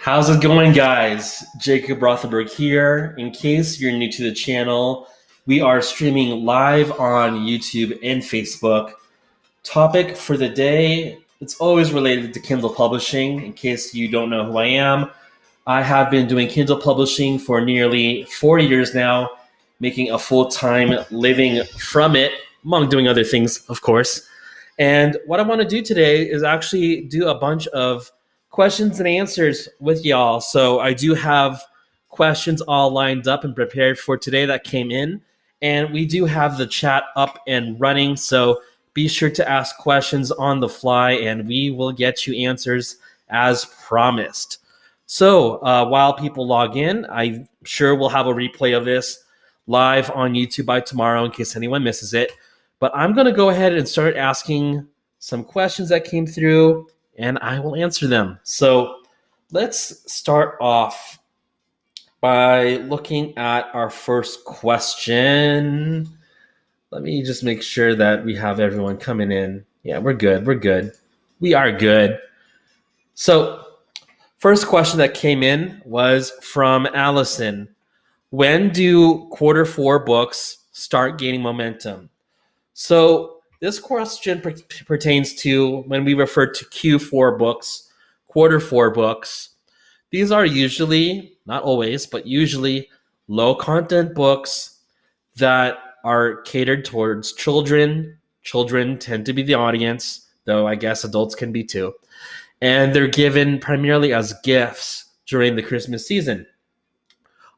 How's it going, guys? Jacob Rothenberg here. In case you're new to the channel, we are streaming live on YouTube and Facebook. Topic for the day, it's always related to Kindle publishing. In case you don't know who I have been doing Kindle publishing for nearly 4 years now, making a full-time living from it, among doing other things, of course. And what I want to do today is actually do a bunch of questions and answers with y'all. So I do have questions all lined up and prepared for today that came in. And we do have the chat up and running. So be sure to ask questions on the fly and we will get you answers as promised. So while people log in, I'm sure we'll have a replay of this live on YouTube by tomorrow in case anyone misses it. But I'm going to go ahead and start asking some questions that came through, and I will answer them. So let's start off by looking at our first question. Let me just make sure that we have everyone coming in. Yeah, we're good. We're good. We are good. So first question that came in was from Allison. When do quarter four books start gaining momentum? So this question pertains to when we refer to Q4 books, quarter four books. These are usually, not always, but usually low content books that are catered towards children. Children tend to be the audience, though I guess adults can be too. And they're given primarily as gifts during the Christmas season.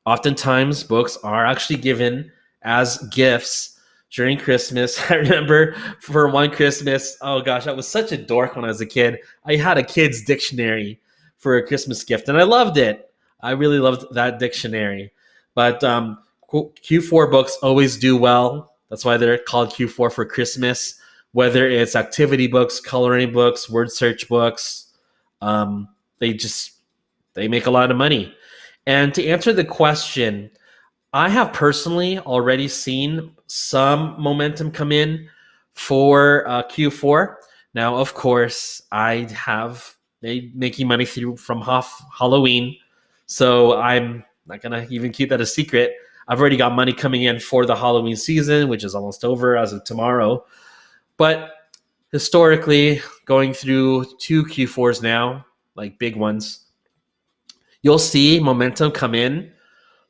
Oftentimes, books are actually given as gifts during Christmas. I remember for one Christmas, oh gosh, I was such a dork when I was a kid. I had a kid's dictionary for a Christmas gift, and I loved it. I really loved that dictionary. But Q4 books always do well. That's why they're called Q4 for Christmas. Whether it's activity books, coloring books, word search books, they make a lot of money. And to answer the question, I have personally already seen some momentum come in for Q4. Now, of course, I have making money from Halloween, so I'm not going to even keep that a secret. I've already got money coming in for the Halloween season, which is almost over as of tomorrow. But historically, going through two Q4s now, like big ones, you'll see momentum come in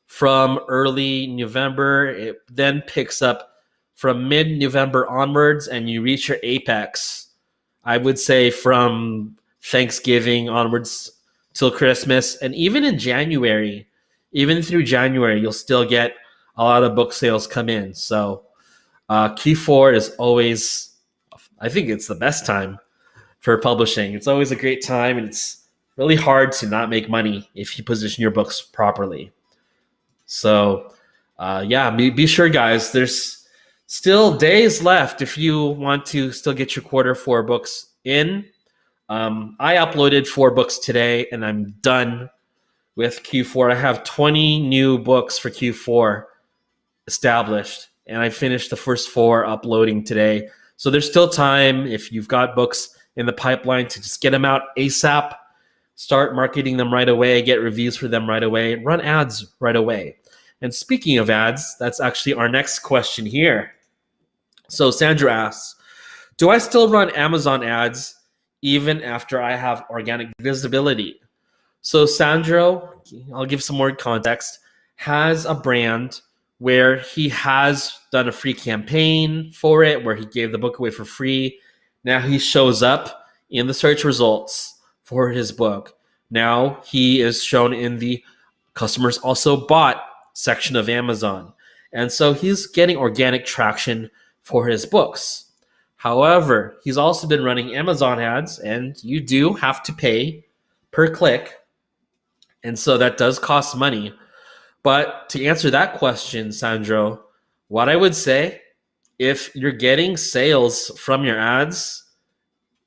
from early November. It then picks up from mid-November onwards, and you reach your apex, I would say, from Thanksgiving onwards till Christmas. And even in January, even through January, you'll still get a lot of book sales come in. So Q4 is always, I think it's the best time for publishing. It's always a great time, and it's really hard to not make money if you position your books properly. So, be sure, guys, there's still days left if you want to still get your quarter four books in. I uploaded 4 books today, and I'm done with Q4. I have 20 new books for Q4 established, and I finished the first 4 uploading today. So there's still time if you've got books in the pipeline to just get them out ASAP. Start marketing them right away, get reviews for them right away, run ads right away. And speaking of ads, that's actually our next question here. So Sandro asks, do I still run Amazon ads even after I have organic visibility? So Sandro, I'll give some more context, has a brand where he has done a free campaign for it, where he gave the book away for free. Now he shows up in the search results for his book. Now he is shown in the customers also bought section of Amazon. And so he's getting organic traction for his books. However, he's also been running Amazon ads, and you do have to pay per click. And so that does cost money. But to answer that question, Sandro, what I would say, if you're getting sales from your ads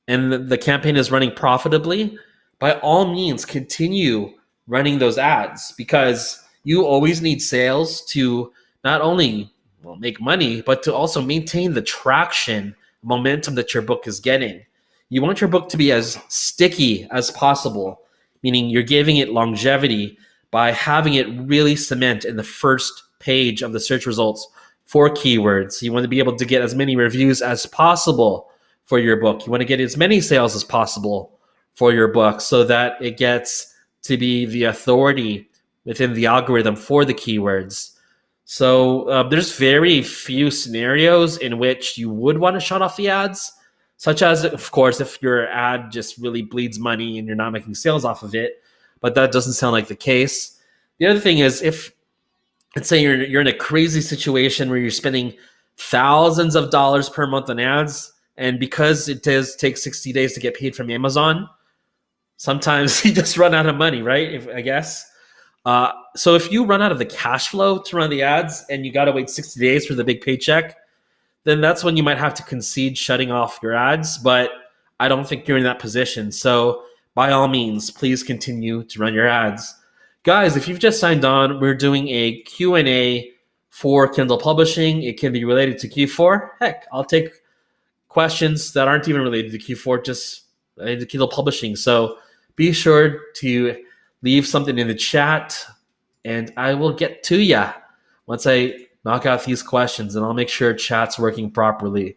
and the campaign is running profitably, by all means, continue running those ads, because you always need sales to not only make money, but to also maintain the traction, momentum that your book is getting. You want your book to be as sticky as possible, meaning you're giving it longevity by having it really cement in the first page of the search results for keywords. You want to be able to get as many reviews as possible for your book. You want to get as many sales as possible for your book so that it gets to be the authority within the algorithm for the keywords. So there's very few scenarios in which you would want to shut off the ads, such as, of course, if your ad just really bleeds money and you're not making sales off of it. But that doesn't sound like the case. The other thing is, if let's say you're in a crazy situation where you're spending thousands of dollars per month on ads, and because it does take 60 days to get paid from Amazon, sometimes you just run out of money, right? I guess. So if you run out of the cash flow to run the ads and you got to wait 60 days for the big paycheck, then that's when you might have to concede shutting off your ads. But I don't think you're in that position. So by all means, please continue to run your ads. Guys, if you've just signed on, we're doing a Q&A for Kindle Publishing. It can be related to Q4. Heck, I'll take questions that aren't even related to Q4, just related to Kindle Publishing. So be sure to leave something in the chat, and I will get to you once I knock out these questions, and I'll make sure chat's working properly.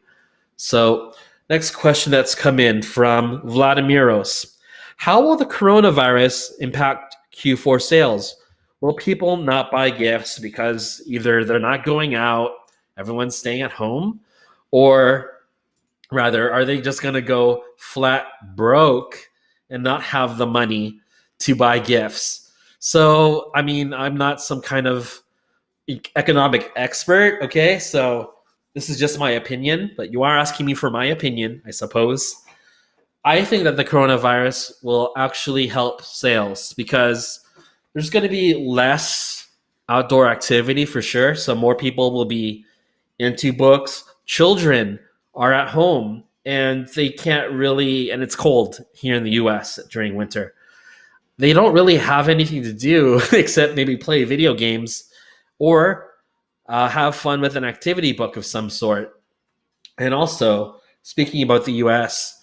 So next question that's come in from Vladimiros. How will the coronavirus impact Q4 sales? Will people not buy gifts because either they're not going out, everyone's staying at home, or rather, are they just going to go flat broke and not have the money to buy gifts? So, I mean, I'm not some kind of economic expert, okay? So this is just my opinion, but you are asking me for my opinion, I suppose. I think that the coronavirus will actually help sales because there's going to be less outdoor activity for sure. So more people will be into books. Children are at home and they can't really, and it's cold here in the US during winter. They don't really have anything to do except maybe play video games or have fun with an activity book of some sort. And also, speaking about the US,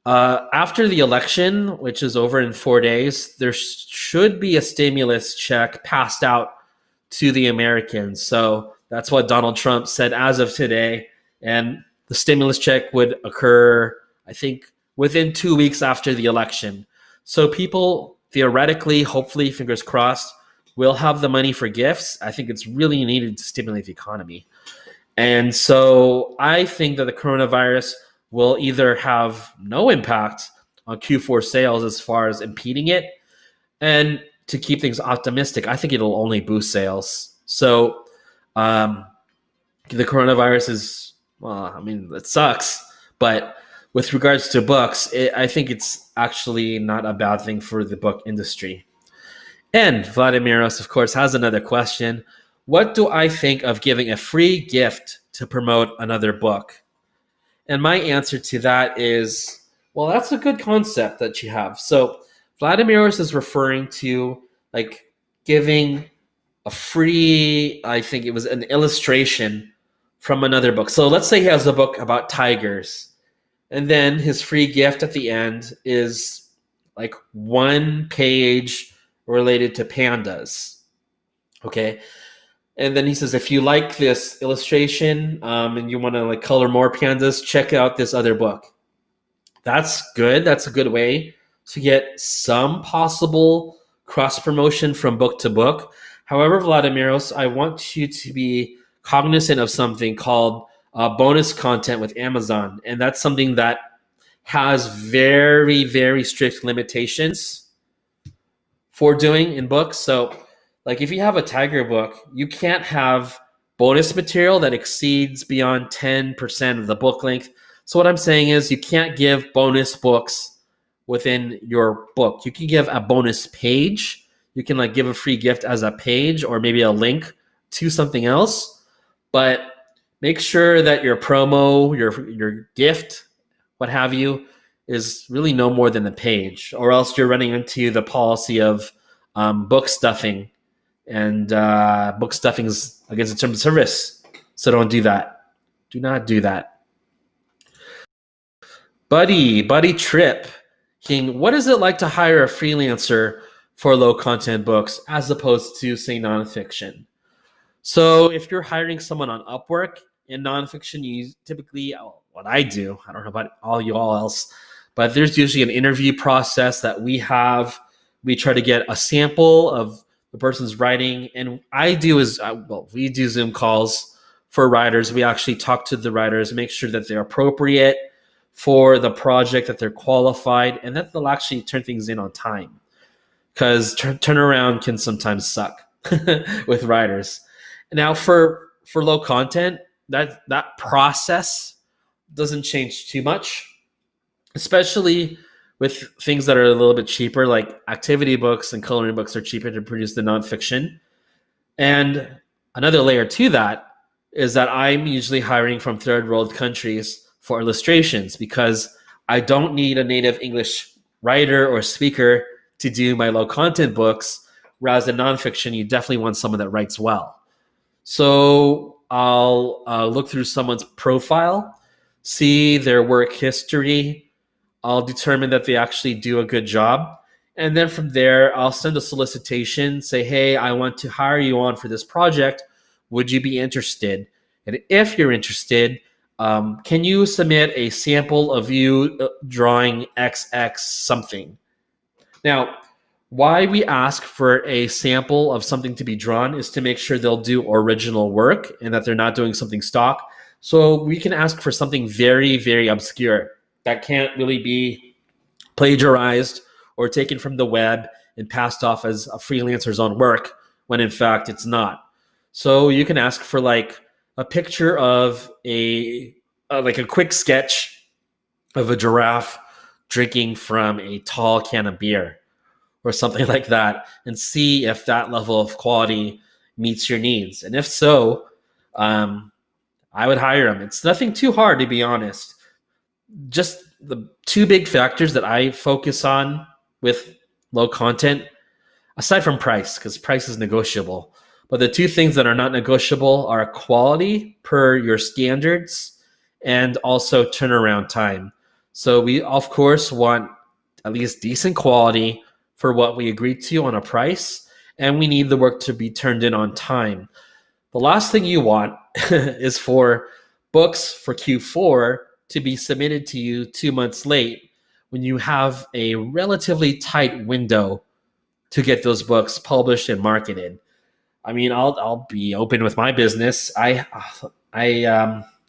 after the election, which is over in 4 days, there should be a stimulus check passed out to the Americans. So that's what Donald Trump said as of today. And the stimulus check would occur, I think, within 2 weeks after the election. So people theoretically, hopefully, fingers crossed, will have the money for gifts. I think it's really needed to stimulate the economy. And so I think that the coronavirus will either have no impact on Q4 sales as far as impeding it. And to keep things optimistic, I think it'll only boost sales. So the coronavirus is, well, I mean, it sucks. But with regards to books, I think it's actually not a bad thing for the book industry. And Vladimiros, of course, has another question. What do I think of giving a free gift to promote another book? And my answer to that is, well, that's a good concept that you have. So Vladimiros is referring to like giving a free, I think it was an illustration from another book. So let's say he has a book about tigers. And then his free gift at the end is like one page related to pandas. Okay. And then he says, if you like this illustration and you want to like color more pandas, check out this other book. That's good. That's a good way to get some possible cross promotion from book to book. However, Vladimiros, I want you to be cognizant of something called bonus content with Amazon. And that's something that has very, very strict limitations for doing in books. So like if you have a tiger book, you can't have bonus material that exceeds beyond 10% of the book length. So what I'm saying is you can't give bonus books within your book. You can give a bonus page. You can like give a free gift as a page or maybe a link to something else. But make sure that your promo, your gift, what have you, is really no more than a page, or else you're running into the policy of book stuffing. And book stuffing is against the terms of service. So don't do that. Do not do that. Buddy Trip. what is it like to hire a freelancer for low content books as opposed to, say, nonfiction? So if you're hiring someone on Upwork in nonfiction, you typically, what I do, I don't know about all you all else, but there's usually an interview process that we have. We try to get a sample of the person's writing. And we do Zoom calls for writers. We actually talk to the writers, make sure that they're appropriate for the project, that they're qualified, and that they'll actually turn things in on time. Because turnaround can sometimes suck with writers. Now, for low content, that process doesn't change too much, especially with things that are a little bit cheaper, like activity books and coloring books are cheaper to produce than nonfiction. And another layer to that is that I'm usually hiring from third world countries for illustrations because I don't need a native English writer or speaker to do my low content books, whereas in nonfiction, you definitely want someone that writes well. So I'll look through someone's profile, see their work history. I'll determine that they actually do a good job. And then from there, I'll send a solicitation, say, hey, I want to hire you on for this project. Would you be interested? And if you're interested, can you submit a sample of you drawing XX something? Now, why we ask for a sample of something to be drawn is to make sure they'll do original work and that they're not doing something stock. So we can ask for something very, very obscure that can't really be plagiarized or taken from the web and passed off as a freelancer's own work when in fact it's not. So you can ask for like a picture of a quick sketch of a giraffe drinking from a tall can of beer or something like that, and see if that level of quality meets your needs. And if so, I would hire them. It's nothing too hard, to be honest. Just the two big factors that I focus on with low content, aside from price, because price is negotiable, but the two things that are not negotiable are quality per your standards and also turnaround time. So we, of course, want at least decent quality for what we agreed to on a price, and we need the work to be turned in on time. The last thing you want is for books for Q4 to be submitted to you 2 months late when you have a relatively tight window to get those books published and marketed. I mean, I'll be open with my business. I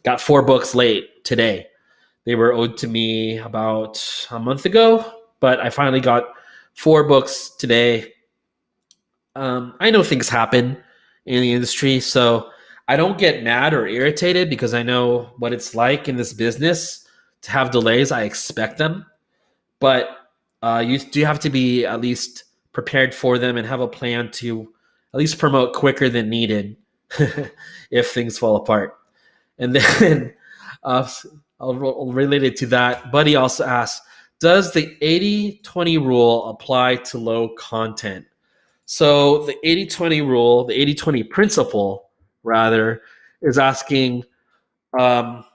got 4 books late today. They were owed to me about a month ago, but I finally got 4 books today. I know things happen in the industry, so I don't get mad or irritated because I know what it's like in this business to have delays. I expect them, but you do have to be at least prepared for them and have a plan to at least promote quicker than needed if things fall apart. And then related to that, Buddy also asked, does the 80-20 rule apply to low content? So the 80-20 rule, the 80-20 principle, rather, is asking, well,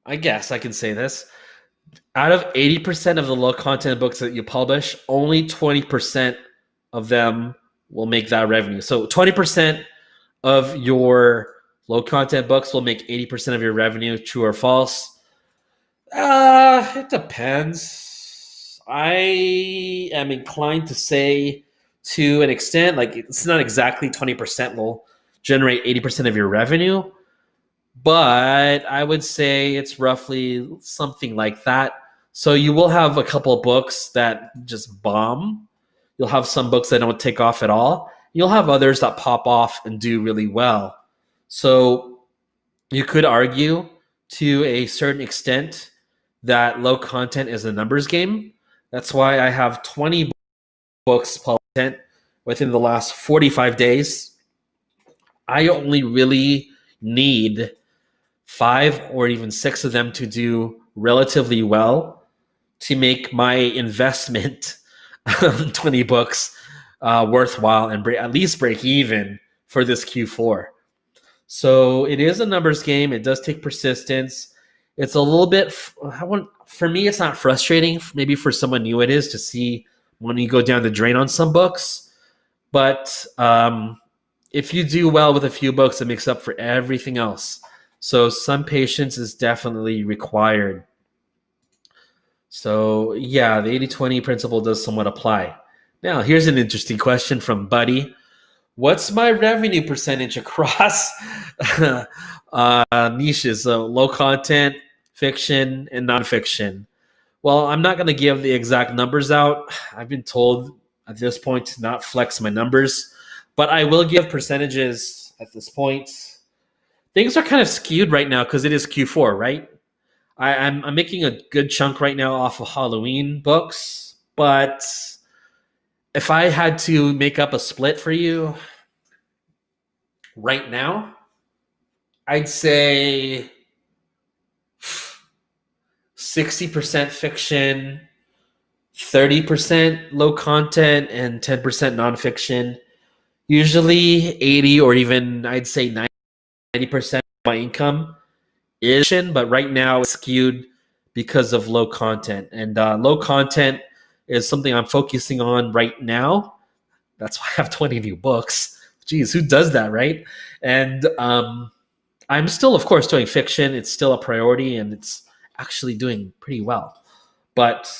I guess I can say this. Out of 80% of the low content books that you publish, only 20% of them will make that revenue. So 20% of your low content books will make 80% of your revenue, true or false? It depends. I am inclined to say to an extent, like it's not exactly 20% will generate 80% of your revenue, but I would say it's roughly something like that. So you will have a couple of books that just bomb. You'll have some books that don't take off at all. You'll have others that pop off and do really well. So you could argue to a certain extent that low content is a numbers game. That's why I have 20 books published within the last 45 days. I only really need 5 or even 6 of them to do relatively well to make my investment on 20 books worthwhile and at least break even for this Q4. So it is a numbers game. It does take persistence. It's a little bit, for me, it's not frustrating. Maybe for someone new it is to see when you go down the drain on some books. But if you do well with a few books, it makes up for everything else. So some patience is definitely required. So yeah, the 80-20 principle does somewhat apply. Now, here's an interesting question from Buddy. What's my revenue percentage across niches? So low content, fiction, and nonfiction. Well, I'm not going to give the exact numbers out. I've been told at this point to not flex my numbers, but I will give percentages at this point. Things are kind of skewed right now because it is Q4, right? I'm making a good chunk right now off of Halloween books, but if I had to make up a split for you right now, I'd say 60% fiction, 30% low content, and 10% nonfiction. Usually 80 or even I'd say 90% of my income is fiction, but right now it's skewed because of low content. And low content is something I'm focusing on right now. That's why I have 20 new books. Geez, who does that, right? And I'm still, of course, doing fiction. It's still a priority, and it's actually doing pretty well. But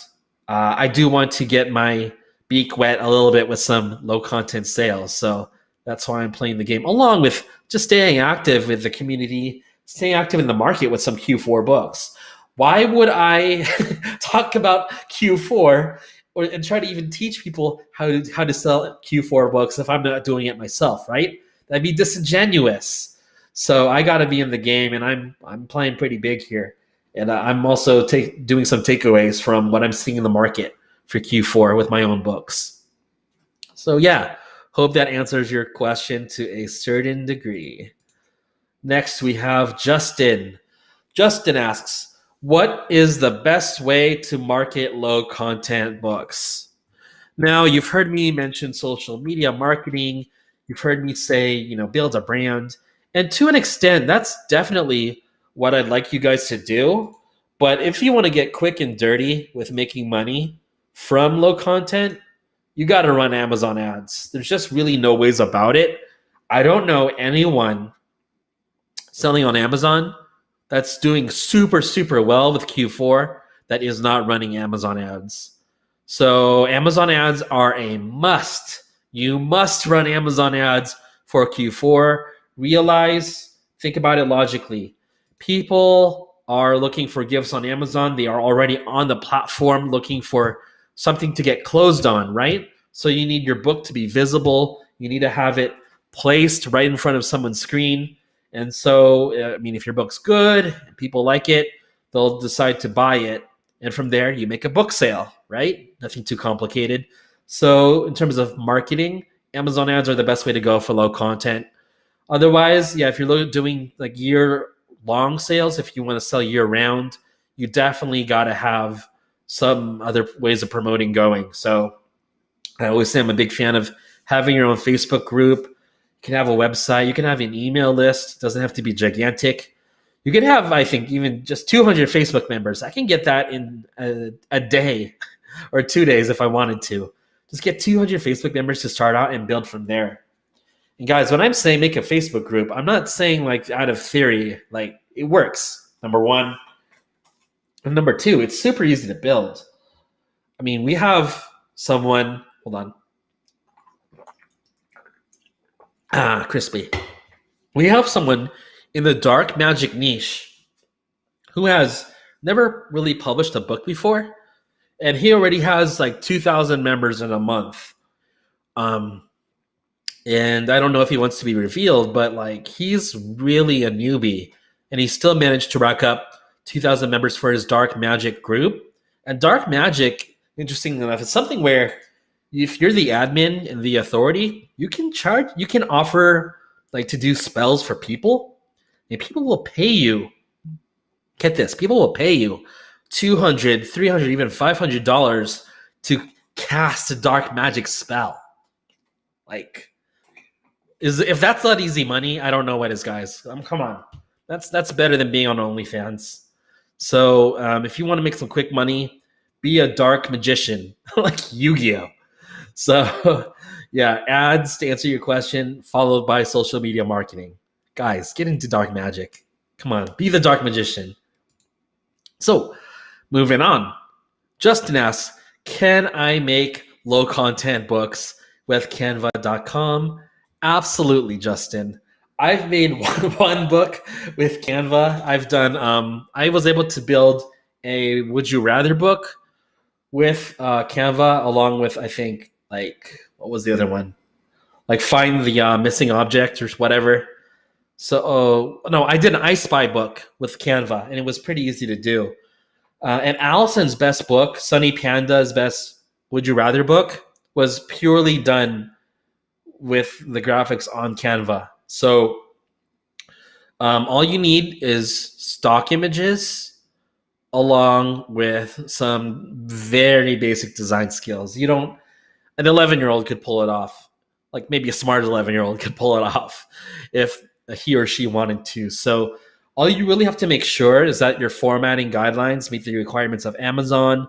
I do want to get my beak wet a little bit with some low content sales. So that's why I'm playing the game, along with just staying active with the community, staying active in the market with some Q4 books. Why would I talk about Q4 and try to even teach people how to sell Q4 books if I'm not doing it myself, right? That'd be disingenuous. So I got to be in the game, and I'm playing pretty big here. And I'm also doing some takeaways from what I'm seeing in the market for Q4 with my own books. So yeah, hope that answers your question to a certain degree. Next, we have Justin. Justin asks, what is the best way to market low content books? Now, you've heard me mention social media marketing. You've heard me say, build a brand. And to an extent, that's definitely what I'd like you guys to do. But if you want to get quick and dirty with making money from low content, you got to run Amazon ads. There's just really no ways about it. I don't know anyone selling on Amazon that's doing super, super well with Q4 that is not running Amazon ads. So Amazon ads are a must. You must run Amazon ads for Q4. Think about it logically. People are looking for gifts on Amazon. They are already on the platform looking for something to get closed on, right? So you need your book to be visible. You need to have it placed right in front of someone's screen. And so, if your book's good and people like it, they'll decide to buy it. And from there, you make a book sale, right? Nothing too complicated. So in terms of marketing, Amazon ads are the best way to go for low content. Otherwise, yeah, if you're doing like year-long sales, if you want to sell year-round, you definitely got to have some other ways of promoting going. So I always say I'm a big fan of having your own Facebook group. You can have a website. You can have an email list. It doesn't have to be gigantic. You can have, I think, even just 200 Facebook members. I can get that in a day or 2 days if I wanted to. Just get 200 Facebook members to start out and build from there. And guys, when I'm saying make a Facebook group, I'm not saying like out of theory. Like it works, number one. And number two, it's super easy to build. We have someone, hold on. Crispy. We have someone in the dark magic niche who has never really published a book before, and he already has like 2,000 members in a month. And I don't know if he wants to be revealed, but like he's really a newbie, and he still managed to rack up 2,000 members for his dark magic group. And dark magic, interestingly enough, is something where if you're the admin and the authority, you can offer like to do spells for people, and people will pay you. Get this, people will pay you $200, $300, even $500 to cast a dark magic spell. Like, if that's not easy money, I don't know what is, guys. Come on, that's better than being on OnlyFans. So if you want to make some quick money, be a dark magician like Yu-Gi-Oh. So yeah, ads to answer your question, followed by social media marketing. Guys, get into dark magic. Come on, be the dark magician. So moving on. Justin asks, can I make low content books with canva.com? Absolutely, Justin. I've made one book with Canva. I was able to build a Would You Rather book with Canva, along with, I think, like, what was the other one? Like, find the missing object or whatever. So, no, I did an I Spy book with Canva, and it was pretty easy to do. And Allison's best book, Sunny Panda's best Would You Rather book, was purely done with the graphics on Canva. So all you need is stock images along with some very basic design skills. You don't, an 11-year-old could pull it off. Like maybe a smart 11-year-old could pull it off if he or she wanted to. So all you really have to make sure is that your formatting guidelines meet the requirements of Amazon.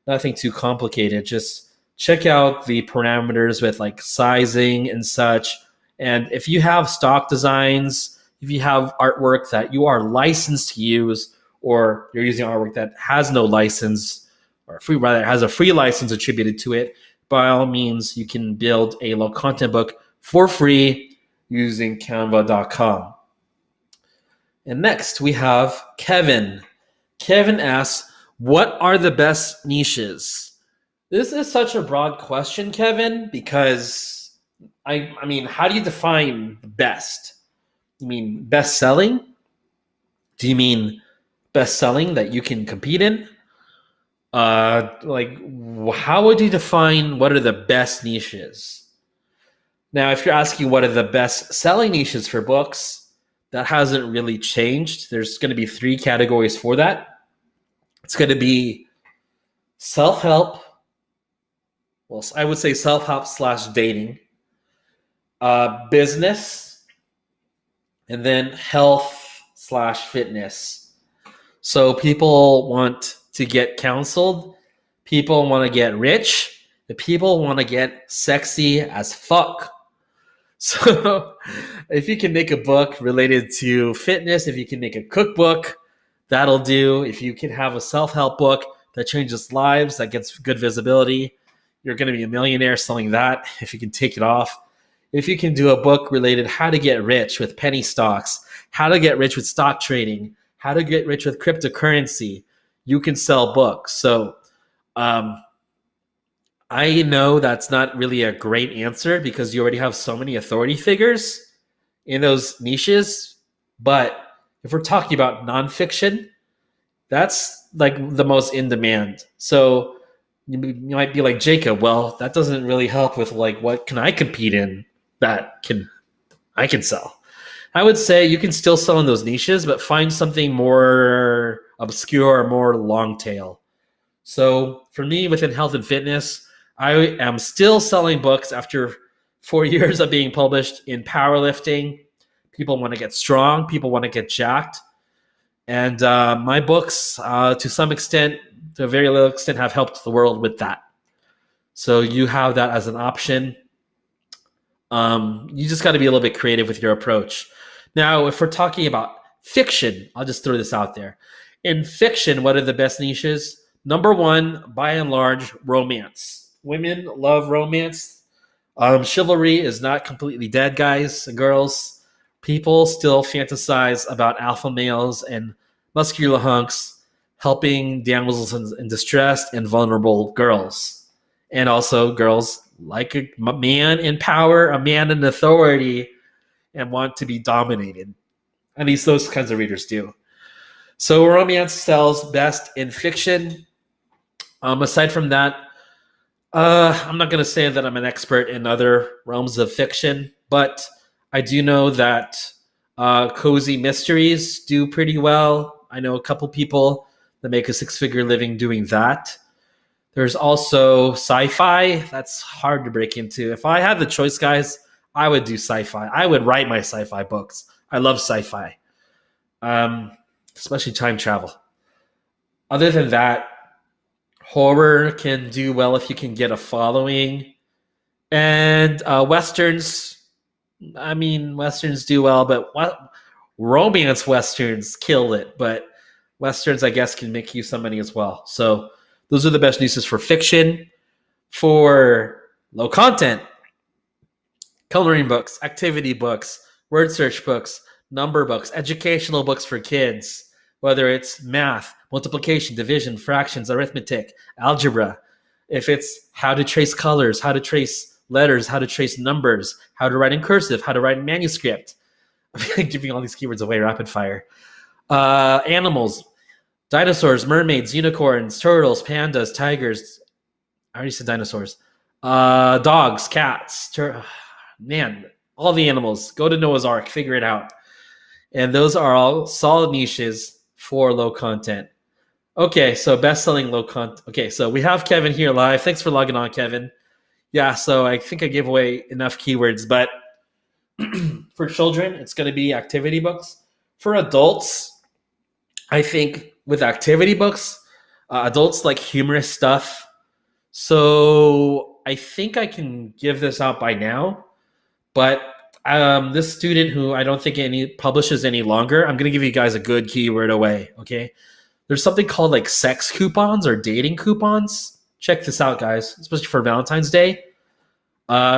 Nothing too complicated. Just check out the parameters with like sizing and such. And if you have stock designs, if you have artwork that you are licensed to use, or you're using artwork that has no license, or has a free license attributed to it, by all means, you can build a low content book for free using canva.com. And next we have Kevin. Kevin asks, what are the best niches? This is such a broad question, Kevin, because I mean, how do you define best? You mean best selling? Do you mean best selling that you can compete in? Like, how would you define what are the best niches? Now, if you're asking what are the best selling niches for books, that hasn't really changed. There's going to be 3 categories for that. It's going to be self-help. Well, I would say self-help / dating, business, and then health / fitness. So people want to get counseled. People want to get rich. And people want to get sexy as fuck. So if you can make a book related to fitness, if you can make a cookbook, that'll do. If you can have a self-help book that changes lives, that gets good visibility, you're going to be a millionaire selling that if you can take it off. If you can do a book related how to get rich with penny stocks, how to get rich with stock trading, how to get rich with cryptocurrency, you can sell books. So I know that's not really a great answer because you already have so many authority figures in those niches. But if we're talking about nonfiction, that's like the most in demand. So you might be like, Jacob, well, that doesn't really help with like, what can I compete in that I can sell? I would say you can still sell in those niches, but find something more obscure, more long tail. So for me, within health and fitness, I am still selling books after 4 years of being published in powerlifting. People want to get strong. People want to get jacked. And my books, to some extent, to a very little extent, have helped the world with that. So you have that as an option. You just got to be a little bit creative with your approach. Now, if we're talking about fiction, I'll just throw this out there. In fiction, what are the best niches? Number 1, by and large, romance. Women love romance. Chivalry is not completely dead, guys and girls. People still fantasize about alpha males and muscular hunks helping damsels in distress and vulnerable girls. And also girls like a man in power, a man in authority, and want to be dominated. At least those kinds of readers do. So romance sells best in fiction. Aside from that, I'm not going to say that I'm an expert in other realms of fiction, but I do know that cozy mysteries do pretty well. I know a couple people that make a 6-figure living doing that. There's also sci-fi. That's hard to break into. If I had the choice, guys, I would do sci-fi. I would write my sci-fi books. I love sci-fi, especially time travel. Other than that, horror can do well if you can get a following. And westerns, I mean, westerns do well, but romance westerns kill it. But westerns, I guess, can make you some money as well. So those are the best uses for fiction. For low content, coloring books, activity books, word search books, number books, educational books for kids, whether it's math, multiplication, division, fractions, arithmetic, algebra. If it's how to trace colors, how to trace letters, how to trace numbers, how to write in cursive, how to write in manuscript. I'm giving all these keywords away rapid fire. Animals, dinosaurs, mermaids, unicorns, turtles, pandas, tigers. I already said dinosaurs. Dogs, cats, man, all the animals. Go to Noah's Ark, figure it out. And those are all solid niches for low content. Okay, so best-selling low content. Okay, so we have Kevin here live. Thanks for logging on, Kevin. Yeah, so I think I gave away enough keywords, but for children, it's going to be activity books. For adults, I think with activity books, adults like humorous stuff. So I think I can give this out by now, but this student who I don't think publishes any longer, I'm going to give you guys a good keyword away, okay? There's something called like sex coupons or dating coupons. Check this out, guys, especially for Valentine's Day.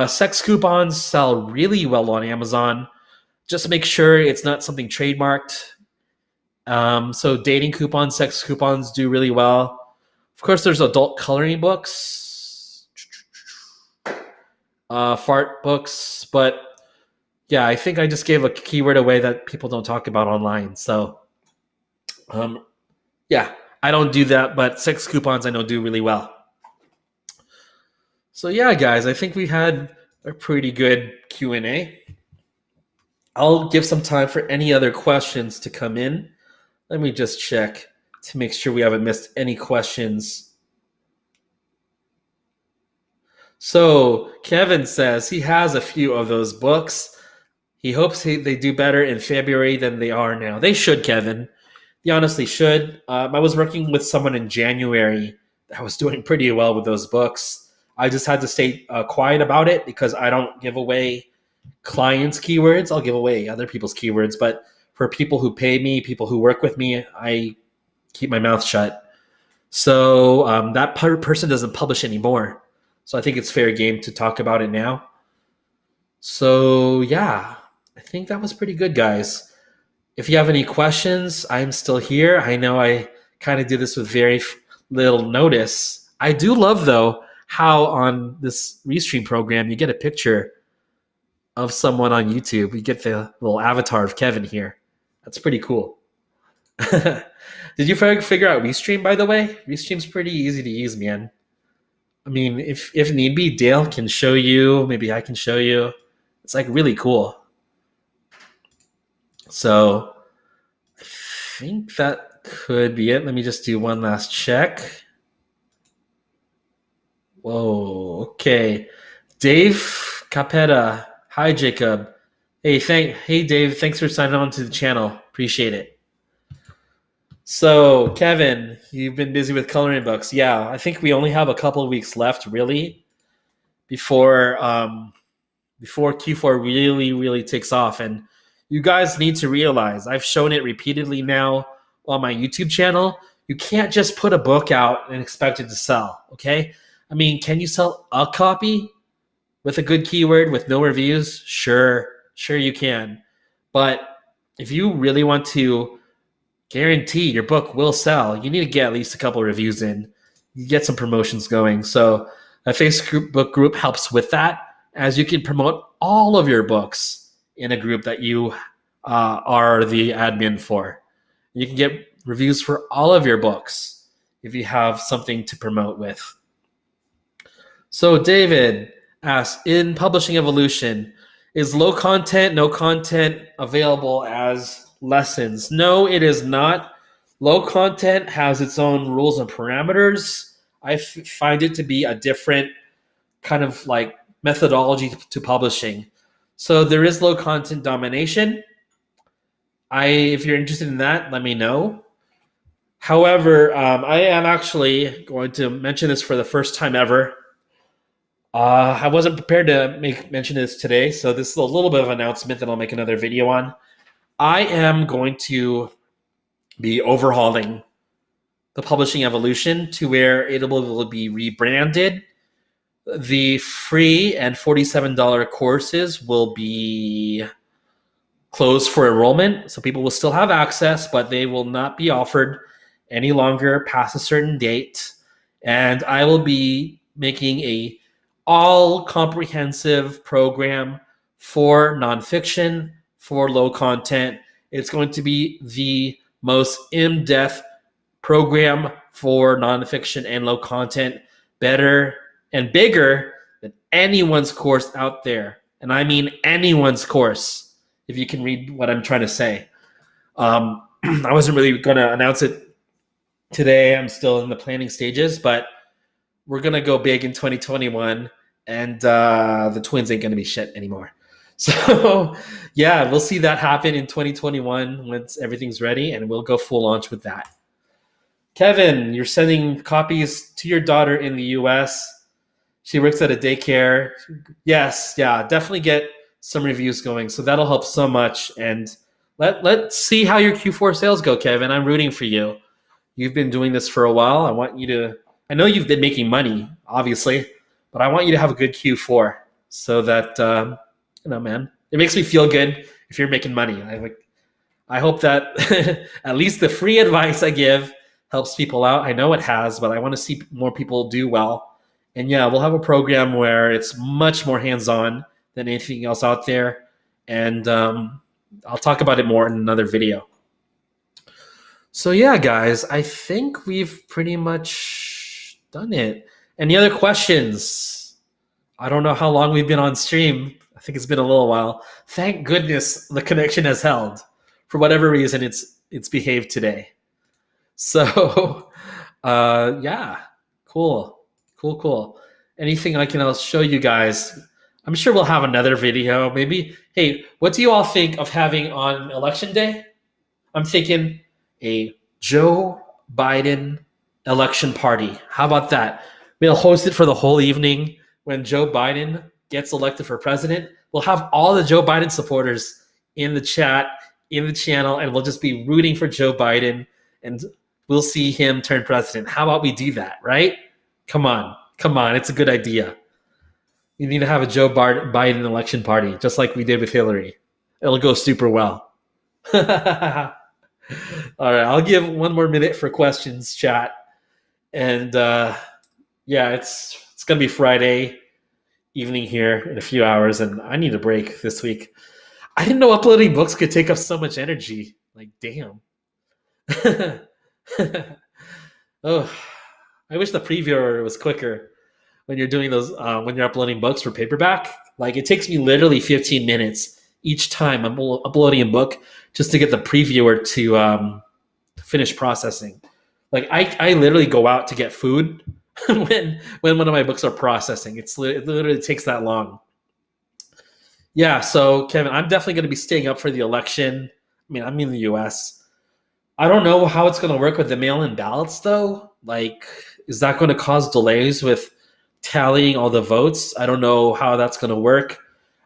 Sex coupons sell really well on Amazon. Just make sure it's not something trademarked. So dating coupons, sex coupons do really well. Of course, there's adult coloring books, fart books, but yeah, I think I just gave a keyword away that people don't talk about online. So, yeah, I don't do that, but sex coupons I know do really well. So yeah, guys, I think we had a pretty good Q&A. I'll give some time for any other questions to come in. Let me just check to make sure we haven't missed any questions. So Kevin says he has a few of those books. He hopes they do better in February than they are now. They should, Kevin. They honestly should. I was working with someone in January that was doing pretty well with those books. I just had to stay quiet about it because I don't give away clients' keywords. I'll give away other people's keywords. But for people who pay me, people who work with me, I keep my mouth shut. So that person doesn't publish anymore. So I think it's fair game to talk about it now. So yeah, I think that was pretty good, guys. If you have any questions, I'm still here. I know I kind of did this with very little notice. I do love, though, how on this Restream program, you get a picture of someone on YouTube. You get the little avatar of Kevin here. That's pretty cool. Did you figure out Restream, by the way? Restream's pretty easy to use, man. I mean, if need be, Dale can show you. Maybe I can show you. It's like really cool. So I think that could be it. Let me just do one last check. Whoa, okay. Dave Capetta. Hi, Jacob. Hey, Dave. Thanks for signing on to the channel. Appreciate it. So, Kevin, you've been busy with coloring books. Yeah, I think we only have a couple of weeks left, really, before Q4 really takes off. And you guys need to realize, I've shown it repeatedly now on my YouTube channel, you can't just put a book out and expect it to sell, okay? I mean, can you sell a copy with a good keyword with no reviews? Sure you can. But if you really want to guarantee your book will sell, you need to get at least a couple of reviews in. You get some promotions going. So a Facebook group helps with that, as you can promote all of your books in a group that you are the admin for. You can get reviews for all of your books if you have something to promote with. So David asks, in Publishing Evolution, is low content, no content available as lessons? No, it is not. Low content has its own rules and parameters. I find it to be a different kind of like methodology to publishing. So there is low content domination. If you're interested in that, let me know. However, I am actually going to mention this for the first time ever. I wasn't prepared to mention this today, so this is a little bit of an announcement that I'll make another video on. I am going to be overhauling the publishing evolution to where it will be rebranded. The free and $47 courses will be closed for enrollment, so people will still have access, but they will not be offered any longer past a certain date. And I will be making a all comprehensive program for nonfiction, for low content. It's going to be the most in-depth program for nonfiction and low content, better and bigger than anyone's course out there. And I mean anyone's course, if you can read what I'm trying to say. I wasn't really going to announce it today. I'm still in the planning stages, but we're going to go big in 2021, and the twins ain't going to be shit anymore. So, yeah, we'll see that happen in 2021 once everything's ready, and we'll go full launch with that. Kevin, you're sending copies to your daughter in the US. She works at a daycare. Yes, yeah, definitely get some reviews going. So that'll help so much. And let's see how your Q4 sales go, Kevin. I'm rooting for you. You've been doing this for a while. I know you've been making money, obviously, but I want you to have a good Q4 so that, man, it makes me feel good if you're making money. I hope that at least the free advice I give helps people out. I know it has, but I want to see more people do well. And yeah, we'll have a program where it's much more hands-on than anything else out there. And I'll talk about it more in another video. So yeah, guys, I think we've pretty much done it. Any other questions? I don't know how long we've been on stream. I think it's been a little while. Thank goodness the connection has held. For whatever reason, it's behaved today. So, yeah, cool. Anything I can show you guys? I'm sure we'll have another video. Maybe, hey, what do you all think of having on Election Day? I'm thinking a Joe Biden election party. How about that? We'll host it for the whole evening. When Joe Biden gets elected for president, we'll have all the Joe Biden supporters in the chat, in the channel, and we'll just be rooting for Joe Biden, and we'll see him turn president. How about we do that, right? Come on. It's a good idea. You need to have a Joe Biden election party, just like we did with Hillary. It'll go super well. All right, I'll give one more minute for questions, chat. And yeah, it's going to be Friday evening here in a few hours, and I need a break this week. I didn't know uploading books could take up so much energy. Like, damn. Oh, I wish the previewer was quicker when you're doing those, when you're uploading books for paperback. Like, it takes me literally 15 minutes each time I'm uploading a book just to get the previewer to finish processing. Like, I literally go out to get food when one of my books are processing. It literally takes that long. Yeah, so Kevin, I'm definitely going to be staying up for the election. I mean, I'm in the US. I don't know how it's going to work with the mail-in ballots, though. Like, is that going to cause delays with tallying all the votes? I don't know how that's going to work.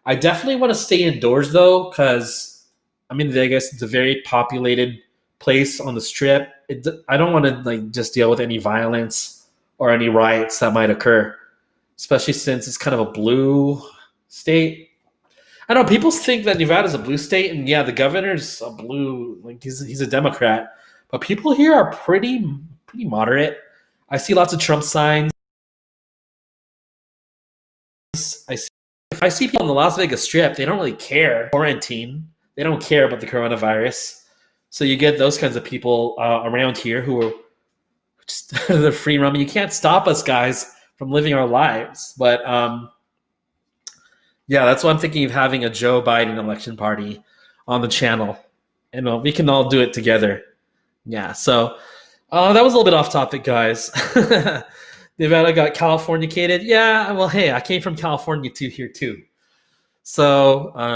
I definitely want to stay indoors, though, because I'm in Vegas. It's a very populated place on the Strip. I don't want to just deal with any violence or any riots that might occur, especially since it's kind of a blue state. I know people think that Nevada's a blue state, and yeah, the governor's a blue, he's a Democrat, but people here are pretty moderate. I see lots of Trump signs. If I see people on the Las Vegas Strip, they don't really care. Quarantine, they don't care about the coronavirus. So you get those kinds of people around here who are just they're free roaming. You can't stop us, guys, from living our lives. But yeah, that's why I'm thinking of having a Joe Biden election party on the channel. And we can all do it together. Yeah, so that was a little bit off topic, guys. Nevada got Californicated. Yeah, well, hey, I came from California here too. So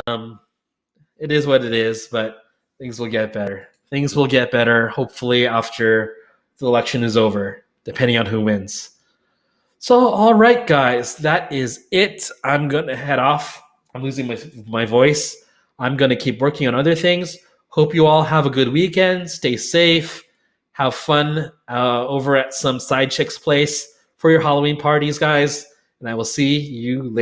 it is what it is, but things will get better. Things will get better, hopefully, after the election is over, depending on who wins. So, all right, guys, that is it. I'm going to head off. I'm losing my voice. I'm going to keep working on other things. Hope you all have a good weekend. Stay safe. Have fun over at some side chick's place for your Halloween parties, guys. And I will see you later.